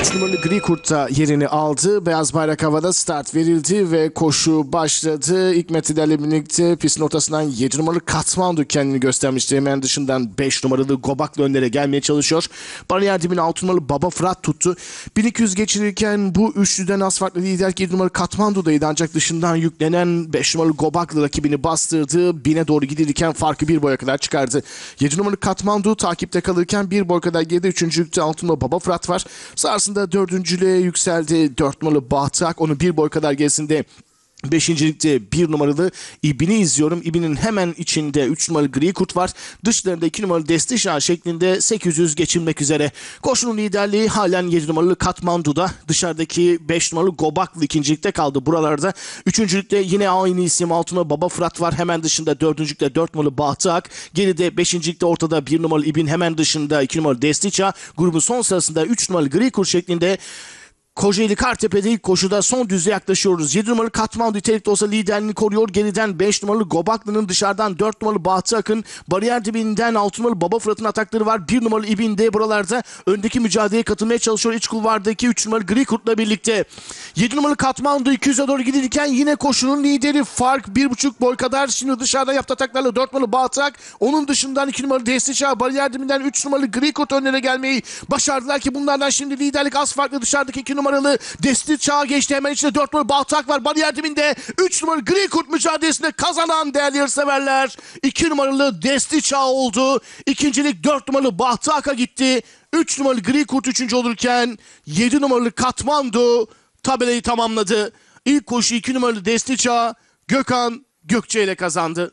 3 numaralı Gri Kurt da yerini aldı. Beyaz bayrak havada, start verildi ve koşu başladı. İlk metrelerle birlikte pistin ortasından 7 numaralı Katmandu kendini göstermişti. Hemen dışından 5 numaralı Gobak'la önlere gelmeye çalışıyor. Bariyer dibine 6 numaralı Baba Fırat tuttu. 1200 geçirirken bu üçlüden az farklı lider 7 numaralı Katmandu'daydı. Ancak dışından yüklenen 5 numaralı Gobak'la rakibini bastırdı. 1000'e doğru gidilirken farkı 1 boya kadar çıkardı. 7 numaralı Katmandu takipte kalırken 1 boy kadar geride 3. 6 numaralı Baba Fırat var. Sonrasında 4.lüğe yükseldi. 4 numaralı Bahtak. Onun 1 boy kadar gerisinde 5.likte 1 numaralı İbin'i izliyorum. İbin'in hemen içinde 3 numaralı Gri Kurt var. Dışlarında 2 numaralı Destişah şeklinde 800 geçilmek üzere. Koşunun liderliği halen 7 numaralı Katmandu'da. Dışarıdaki 5 numaralı Gobaklı ikincilikte kaldı buralarda. 3.lükte yine aynı isim 6 numaralı Baba Fırat var. Hemen dışında 4.lükte 4 numaralı Bahtak. Geride 5.likte ortada 1 numaralı İbin. Hemen dışında 2 numaralı Destişah. Grubun son sırasında 3 numaralı Gri Kurt şeklinde Kocaeli Kartepe'de ilk koşuda son düzlüğe yaklaşıyoruz. 7 numaralı Katmandu itelikte olsa liderliğini koruyor. Geriden 5 numaralı Gobaklı'nın, dışarıdan 4 numaralı Bahtı Akın. Bariyer dibinden 6 numaralı Baba Fırat'ın atakları var. 1 numaralı İbin de buralarda öndeki mücadeleye katılmaya çalışıyor. İç kulvardaki 3 numaralı Gri Kurt'la birlikte. 7 numaralı Katmandu 200'e doğru gidilirken yine koşunun lideri, fark 1,5 boy kadar. Şimdi dışarıdan yaptığı ataklarla 4 numaralı Bahtı Ak. Onun dışından 2 numaralı Destişah, bariyer dibinden 3 numaralı Gri Kurt önlerine gelmeyi başardılar ki bunlardan şimdi liderlik az farklı. Dışarıdaki 2 numaralı Destişah geçti. Hemen içinde 4 numaralı Bahtak var. Bariyer dibinde 3 numaralı Gri Kurt mücadelesinde kazanan değerli yarışseverler 2 numaralı Destişah oldu. İkincilik 4 numaralı Bahtak'a gitti. 3 numaralı Gri Kurt 3. olurken 7 numaralı Katmandu tabelayı tamamladı. İlk koşu 2 numaralı Destişah Gökhan Gökçe ile kazandı.